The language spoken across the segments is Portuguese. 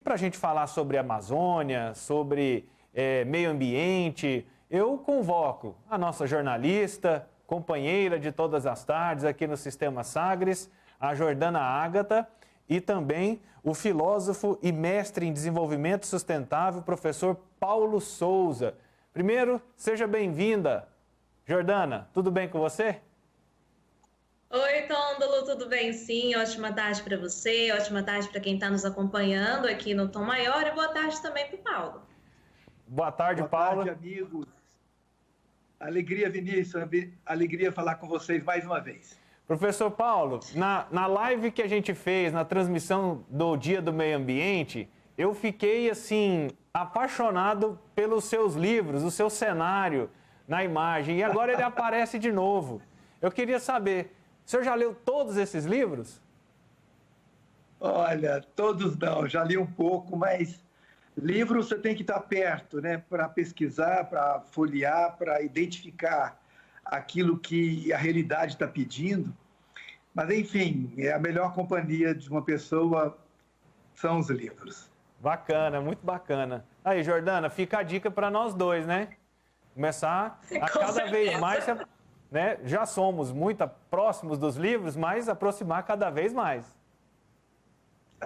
para a gente falar sobre Amazônia, sobre meio ambiente, eu convoco a nossa jornalista, companheira de todas as tardes aqui no Sistema Sagres, a Jordana Ágata, e também o filósofo e mestre em desenvolvimento sustentável, professor Paulo Souza. Primeiro, seja bem-vinda. Jordana, tudo bem com você? Oi, Tôndolo, tudo bem? Sim, ótima tarde para você, ótima tarde para quem está nos acompanhando aqui no Tom Maior e boa tarde também para o Paulo. Boa tarde, Boa Paulo. tarde, amigos. Alegria, Vinícius, alegria falar com vocês mais uma vez. Professor Paulo, na live que a gente fez, na transmissão do Dia do Meio Ambiente, eu fiquei, assim, apaixonado pelos seus livros, o seu cenário na imagem, e agora ele aparece de novo. Eu queria saber, o senhor já leu todos esses livros? Olha, todos não, já li um pouco, mas livro você tem que estar perto, né, para pesquisar, para folhear, para identificar aquilo que a realidade está pedindo. Mas, enfim, a melhor companhia de uma pessoa são os livros. Bacana, muito bacana. Aí, Jordana, fica a dica para nós dois, né? Começar a cada vez mais, né? Já somos muito próximos dos livros, mas aproximar cada vez mais.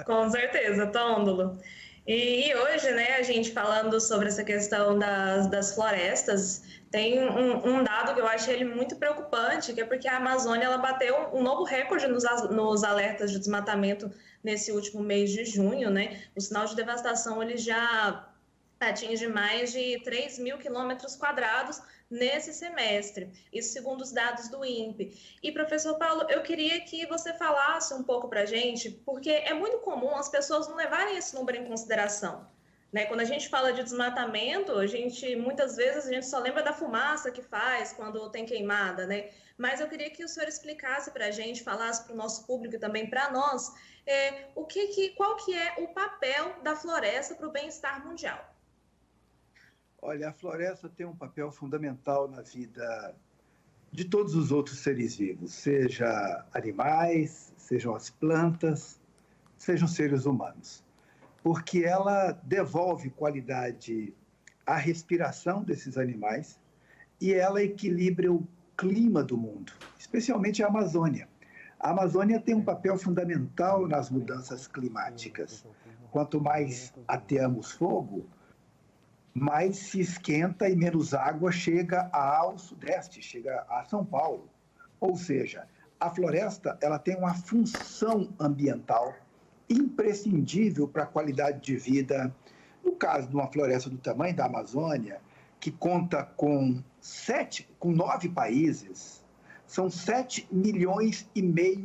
Com certeza, Tôndolo. E hoje, né, a gente falando sobre essa questão das florestas, tem um dado que eu acho ele muito preocupante, que é porque a Amazônia ela bateu um novo recorde nos alertas de desmatamento nesse último mês de junho, né? O sinal de devastação ele já atinge mais de 3 mil quilômetros quadrados nesse semestre, isso segundo os dados do INPE. E, professor Paulo, eu queria que você falasse um pouco para a gente, porque é muito comum as pessoas não levarem esse número em consideração. Né? Quando a gente fala de desmatamento, muitas vezes a gente só lembra da fumaça que faz quando tem queimada, né? Mas eu queria que o senhor explicasse para a gente, falasse para o nosso público e também para nós, qual que é o papel da floresta para o bem-estar mundial. Olha, a floresta tem um papel fundamental na vida de todos os outros seres vivos, seja animais, sejam as plantas, sejam seres humanos, porque ela devolve qualidade à respiração desses animais e ela equilibra o clima do mundo, especialmente a Amazônia. A Amazônia tem um papel fundamental nas mudanças climáticas. Quanto mais ateamos fogo, mais se esquenta e menos água chega ao sudeste, chega a São Paulo. Ou seja, a floresta ela tem uma função ambiental imprescindível para a qualidade de vida. No caso de uma floresta do tamanho da Amazônia, que conta com 9 países, são 7,5 milhões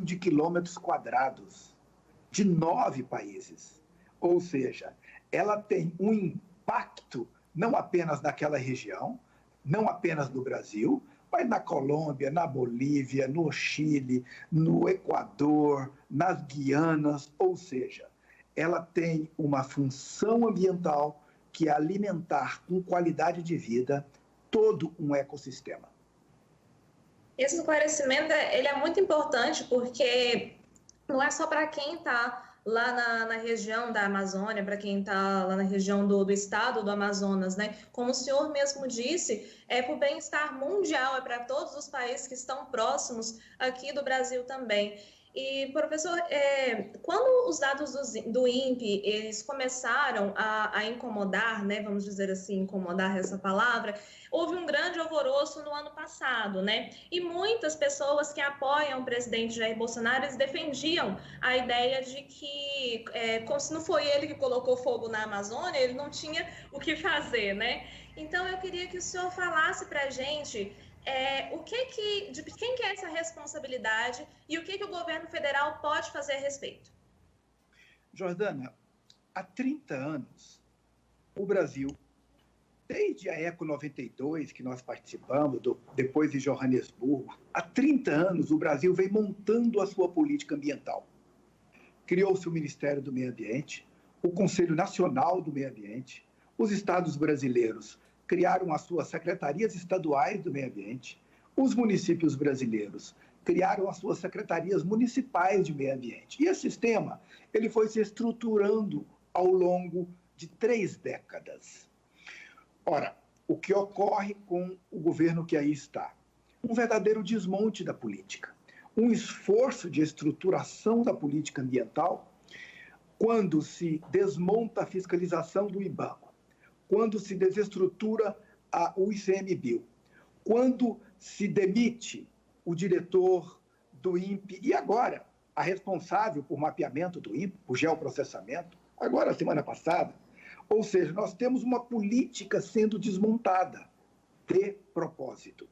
de quilômetros quadrados, de 9 países. Ou seja, ela tem um impacto não apenas naquela região, não apenas no Brasil, mas na Colômbia, na Bolívia, no Chile, no Equador, nas Guianas, ou seja, ela tem uma função ambiental que é alimentar com qualidade de vida todo um ecossistema. Esse esclarecimento ele é muito importante porque não é só para quem está lá na região da Amazônia, para quem está lá na região do estado do Amazonas, né? Como o senhor mesmo disse, é para o bem-estar mundial, é para todos os países que estão próximos aqui do Brasil também. E, professor, quando os dados do INPE eles começaram a incomodar, né, vamos dizer assim, incomodar essa palavra, houve um grande alvoroço no ano passado, né? E muitas pessoas que apoiam o presidente Jair Bolsonaro, eles defendiam a ideia de que, como se não foi ele que colocou fogo na Amazônia, ele não tinha o que fazer, né? Então, eu queria que o senhor falasse para a gente de quem que é essa responsabilidade e o que o governo federal pode fazer a respeito. Jordana, há 30 anos, o Brasil, desde a Eco 92, que nós participamos, depois de Joanesburgo, há 30 anos o Brasil vem montando a sua política ambiental. Criou-se o Ministério do Meio Ambiente, o Conselho Nacional do Meio Ambiente, os estados brasileiros criaram as suas secretarias estaduais do meio ambiente, os municípios brasileiros criaram as suas secretarias municipais de meio ambiente. E esse sistema ele foi se estruturando ao longo de 3 décadas. Ora, o que ocorre com o governo que aí está? Um verdadeiro desmonte da política, um esforço de estruturação da política ambiental, quando se desmonta a fiscalização do IBAMA, quando se desestrutura o ICMBio, quando se demite o diretor do INPE e agora a responsável por mapeamento do INPE, por geoprocessamento, agora, semana passada. Ou seja, nós temos uma política sendo desmontada de propósito.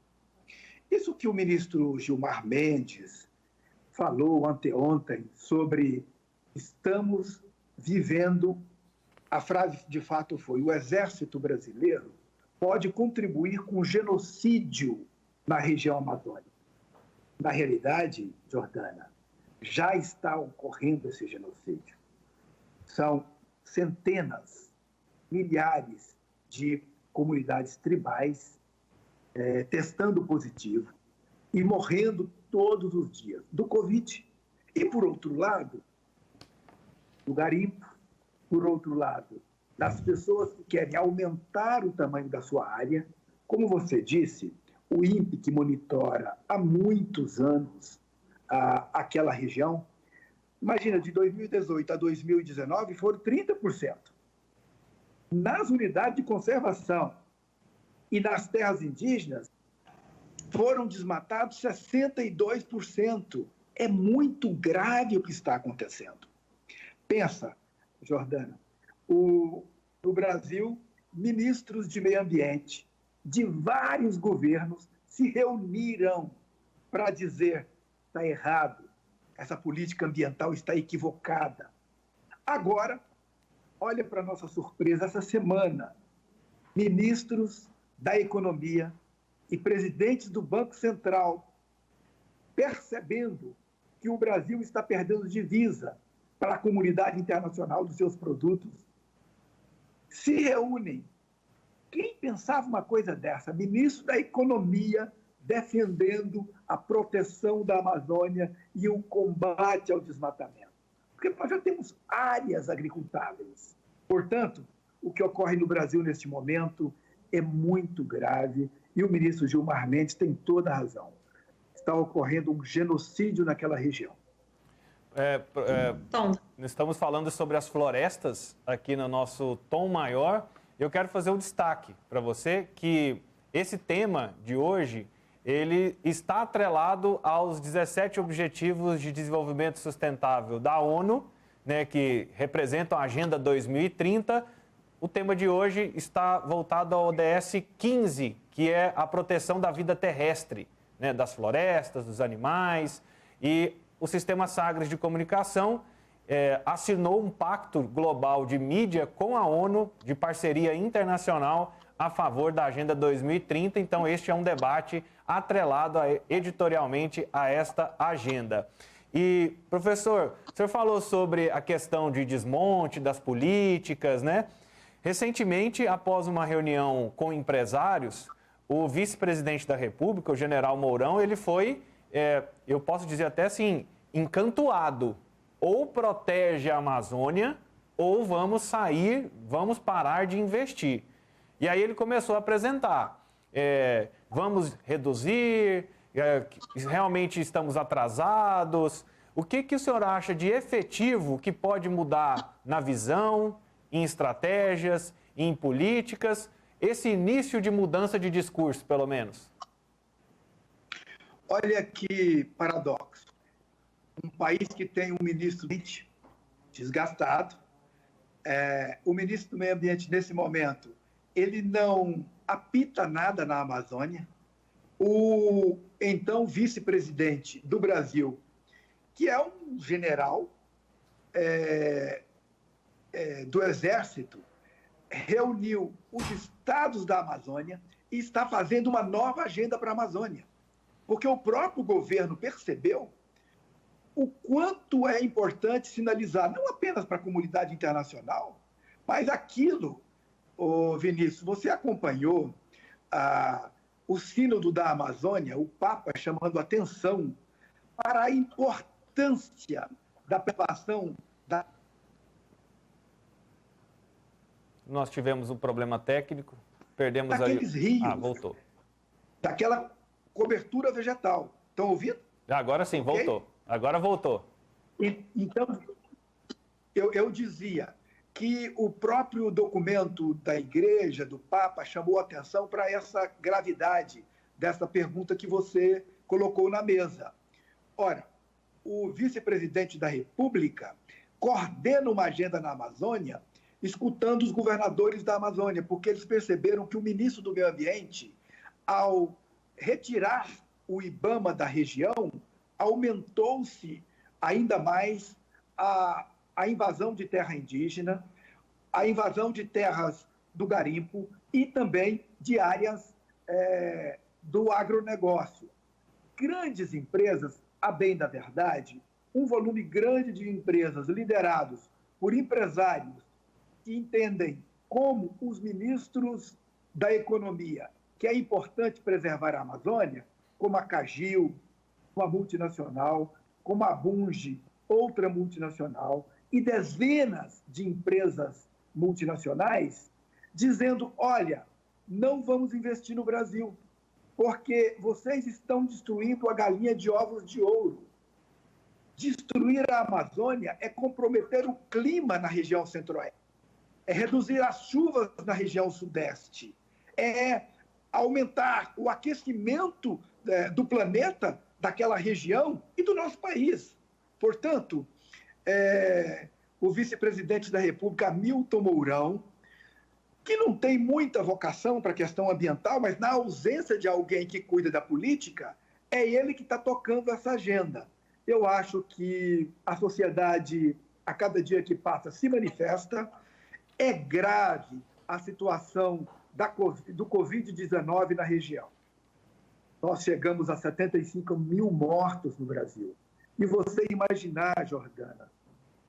Isso que o ministro Gilmar Mendes falou anteontem sobre estamos vivendo, a frase de fato foi: o exército brasileiro pode contribuir com o genocídio na região amazônica. Na realidade, Jordana, já está ocorrendo esse genocídio. São centenas, milhares de comunidades tribais testando positivo e morrendo todos os dias do Covid. E, por outro lado, do garimpo, por outro lado, das pessoas que querem aumentar o tamanho da sua área. Como você disse, o INPE, que monitora há muitos anos aquela região, imagina, de 2018 a 2019 foram 30%. Nas unidades de conservação e nas terras indígenas foram desmatados 62%. É muito grave o que está acontecendo. Pensa, Jordana, no Brasil, ministros de meio ambiente de vários governos se reuniram para dizer: está errado, essa política ambiental está equivocada. Agora, olha para nossa surpresa, essa semana, ministros da Economia e presidentes do Banco Central, percebendo que o Brasil está perdendo divisa para a comunidade internacional dos seus produtos, se reúnem. Quem pensava uma coisa dessa? Ministro da Economia defendendo a proteção da Amazônia e o combate ao desmatamento. Porque nós já temos áreas agricultáveis. Portanto, o que ocorre no Brasil neste momento é muito grave e o ministro Gilmar Mendes tem toda a razão. Está ocorrendo um genocídio naquela região. Estamos falando sobre as florestas aqui no nosso Tom Maior. Eu quero fazer um destaque para você que esse tema de hoje, ele está atrelado aos 17 Objetivos de Desenvolvimento Sustentável da ONU, né, que representam a Agenda 2030. O tema de hoje está voltado ao ODS 15, que é a proteção da vida terrestre, né, das florestas, dos animais. E o Sistema Sagres de Comunicação assinou um pacto global de mídia com a ONU, de parceria internacional, a favor da Agenda 2030. Então, este é um debate atrelado editorialmente a esta agenda. E, professor, o senhor falou sobre a questão de desmonte das políticas, né? Recentemente, após uma reunião com empresários, o vice-presidente da República, o general Mourão, ele foi, eu posso dizer até assim, encantuado. Ou protege a Amazônia, ou vamos parar de investir. E aí ele começou a apresentar, vamos reduzir, realmente estamos atrasados. O que o senhor acha de efetivo que pode mudar na visão, em estratégias, em políticas, esse início de mudança de discurso, pelo menos? Olha que paradoxo. Um país que tem um ministro desgastado, o ministro do Meio Ambiente, nesse momento, ele não apita nada na Amazônia. O então vice-presidente do Brasil, que é um general do Exército, reuniu os estados da Amazônia e está fazendo uma nova agenda para a Amazônia. Porque o próprio governo percebeu o quanto é importante sinalizar, não apenas para a comunidade internacional, mas aquilo, Vinícius, você acompanhou o Sínodo da Amazônia, o Papa chamando atenção para a importância da preservação nós tivemos um problema técnico, perdemos daqueles rios, voltou. Daquela cobertura vegetal. Estão ouvindo? Agora sim, okay? Voltou. Agora voltou. Então, eu dizia que o próprio documento da Igreja, do Papa, chamou atenção para essa gravidade dessa pergunta que você colocou na mesa. Ora, o vice-presidente da República coordena uma agenda na Amazônia, escutando os governadores da Amazônia, porque eles perceberam que o ministro do Meio Ambiente, ao retirar o IBAMA da região, aumentou-se ainda mais a invasão de terra indígena, a invasão de terras do garimpo e também de áreas do agronegócio. Grandes empresas, a bem da verdade, um volume grande de empresas liderados por empresários que entendem como os ministros da economia que é importante preservar a Amazônia, como a Cargill, uma multinacional, como a Bunge, outra multinacional, e dezenas de empresas multinacionais, dizendo, olha, não vamos investir no Brasil, porque vocês estão destruindo a galinha de ovos de ouro. Destruir a Amazônia é comprometer o clima na região centro-oeste, é reduzir as chuvas na região sudeste, é aumentar o aquecimento do planeta, daquela região e do nosso país. Portanto, o vice-presidente da República, Hamilton Mourão, que não tem muita vocação para a questão ambiental, mas na ausência de alguém que cuida da política, é ele que está tocando essa agenda. Eu acho que a sociedade, a cada dia que passa, se manifesta. É grave a situação do Covid-19 na região. Nós chegamos a 75 mil mortos no Brasil. E você imaginar, Jordana,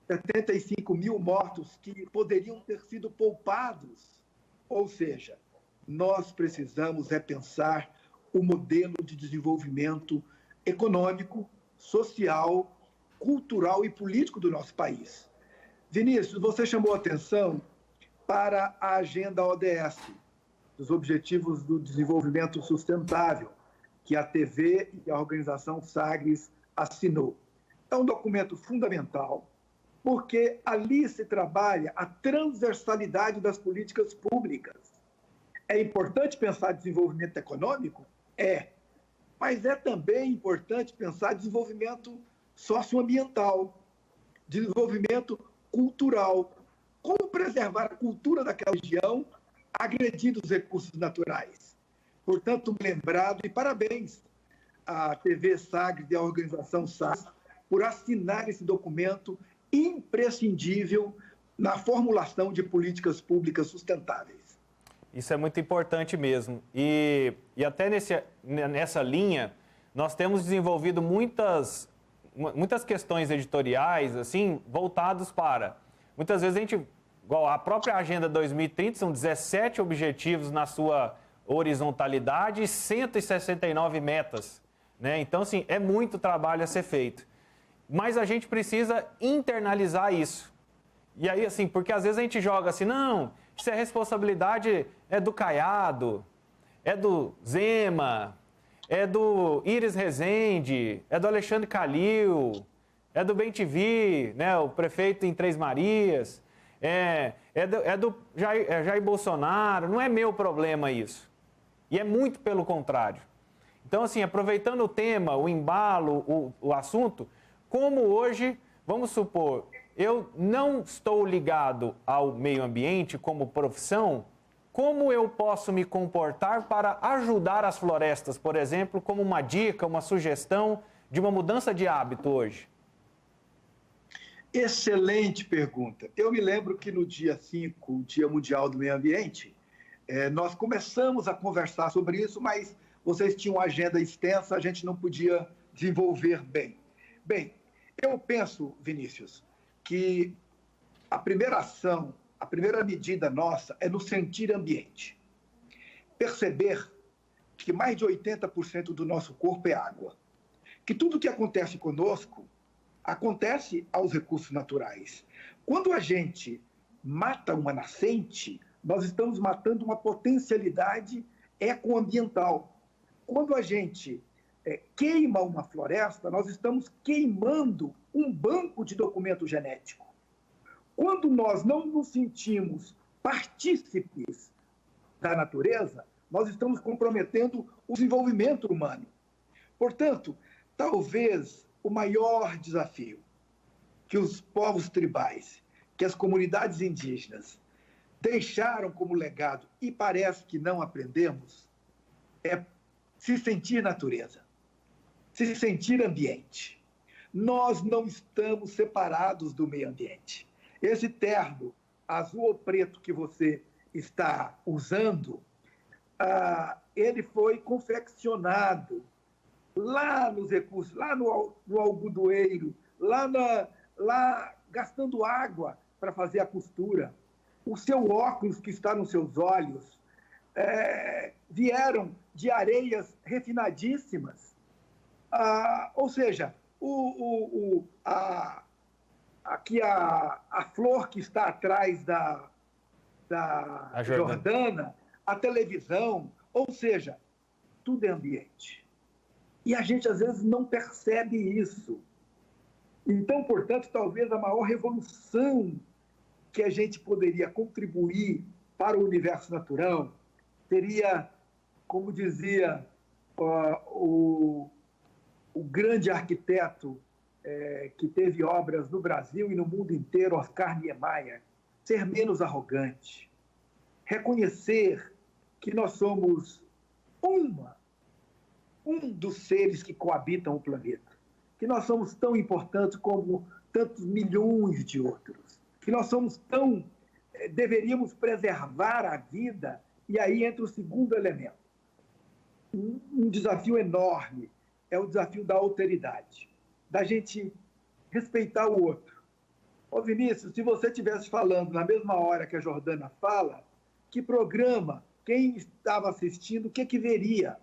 75 mil mortos que poderiam ter sido poupados. Ou seja, nós precisamos repensar o modelo de desenvolvimento econômico, social, cultural e político do nosso país. Vinícius, você chamou atenção para a agenda ODS, dos Objetivos do Desenvolvimento Sustentável, que a TV e a organização Sagres assinou. É um documento fundamental, porque ali se trabalha a transversalidade das políticas públicas. É importante pensar desenvolvimento econômico? É. Mas é também importante pensar desenvolvimento socioambiental, desenvolvimento cultural. Como preservar a cultura daquela região, agredindo os recursos naturais. Portanto, lembrado e parabéns à TV Sagres e à organização Sagres por assinar esse documento imprescindível na formulação de políticas públicas sustentáveis. Isso é muito importante mesmo. E até nessa linha, nós temos desenvolvido muitas questões editoriais, assim, voltados para... Muitas vezes a gente... Igual a própria Agenda 2030, são 17 objetivos na sua horizontalidade e 169 metas, né? Então, assim, é muito trabalho a ser feito. Mas a gente precisa internalizar isso. E aí, assim, porque às vezes a gente joga assim, não, isso é responsabilidade do Caiado, é do Zema, é do Iris Rezende, é do Alexandre Calil, é do Bem-TV, né, o prefeito em Três Marias... É do Jair Bolsonaro, não é meu problema isso. E é muito pelo contrário. Então, assim, aproveitando o tema, o embalo, o assunto, como hoje, vamos supor, eu não estou ligado ao meio ambiente como profissão, como eu posso me comportar para ajudar as florestas, por exemplo, como uma dica, uma sugestão de uma mudança de hábito hoje? Excelente pergunta. Eu me lembro que no dia 5, o Dia Mundial do Meio Ambiente, nós começamos a conversar sobre isso, mas vocês tinham uma agenda extensa, a gente não podia desenvolver bem. Bem, eu penso, Vinícius, que a primeira ação, a primeira medida nossa é no sentir ambiente. Perceber que mais de 80% do nosso corpo é água. Que tudo que acontece conosco acontece aos recursos naturais. Quando a gente mata uma nascente, nós estamos matando uma potencialidade ecoambiental. Quando a gente queima uma floresta, nós estamos queimando um banco de documento genético. Quando nós não nos sentimos partícipes da natureza, nós estamos comprometendo o desenvolvimento humano. Portanto, talvez o maior desafio que os povos tribais, que as comunidades indígenas deixaram como legado, e parece que não aprendemos, é se sentir natureza, se sentir ambiente. Nós não estamos separados do meio ambiente. Esse terno azul ou preto que você está usando, ele foi confeccionado lá nos recursos, lá no algodoeiro, lá gastando água para fazer a costura. O seu óculos que está nos seus olhos vieram de areias refinadíssimas. Ou seja, aqui a flor que está atrás da Jordana, a televisão, ou seja, tudo é ambiente. E a gente, às vezes, não percebe isso. Então, portanto, talvez a maior revolução que a gente poderia contribuir para o universo natural seria, como dizia o grande arquiteto que teve obras no Brasil e no mundo inteiro, Oscar Niemeyer, ser menos arrogante, reconhecer que nós somos um dos seres que coabitam o planeta, que nós somos tão importantes como tantos milhões de outros, que nós somos deveríamos preservar a vida, e aí entra o segundo elemento. Um desafio enorme é o desafio da alteridade, da gente respeitar o outro. Ô Vinícius, se você estivesse falando na mesma hora que a Jordana fala, que programa, quem estava assistindo, o que veria?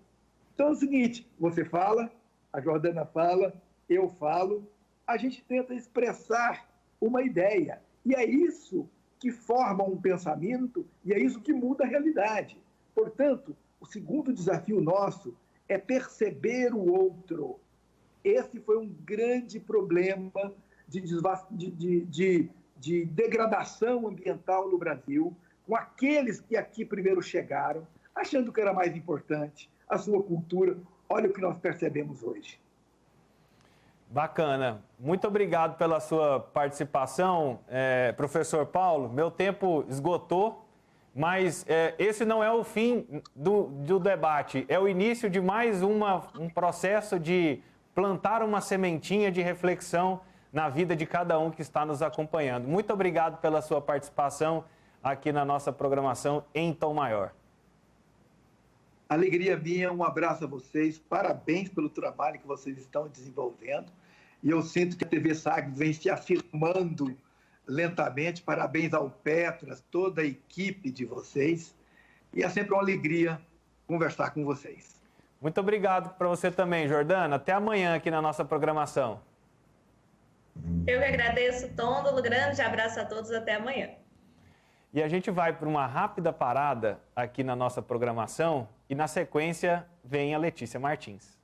Então é o seguinte, você fala, a Jordana fala, eu falo, a gente tenta expressar uma ideia. E é isso que forma um pensamento e é isso que muda a realidade. Portanto, o segundo desafio nosso é perceber o outro. Esse foi um grande problema de degradação ambiental no Brasil, com aqueles que aqui primeiro chegaram, achando que era mais importante a sua cultura. Olha o que nós percebemos hoje. Bacana. Muito obrigado pela sua participação, professor Paulo. Meu tempo esgotou, mas esse não é o fim do debate. É o início de mais um processo de plantar uma sementinha de reflexão na vida de cada um que está nos acompanhando. Muito obrigado pela sua participação aqui na nossa programação em Tom Maior. Alegria minha, um abraço a vocês, parabéns pelo trabalho que vocês estão desenvolvendo. E eu sinto que a TV Sagres vem se afirmando lentamente. Parabéns ao Petras, toda a equipe de vocês. E é sempre uma alegria conversar com vocês. Muito obrigado para você também, Jordana. Até amanhã aqui na nossa programação. Eu que agradeço, Tôndolo. Grande abraço a todos. Até amanhã. E a gente vai para uma rápida parada aqui na nossa programação e, na sequência, vem a Letícia Martins.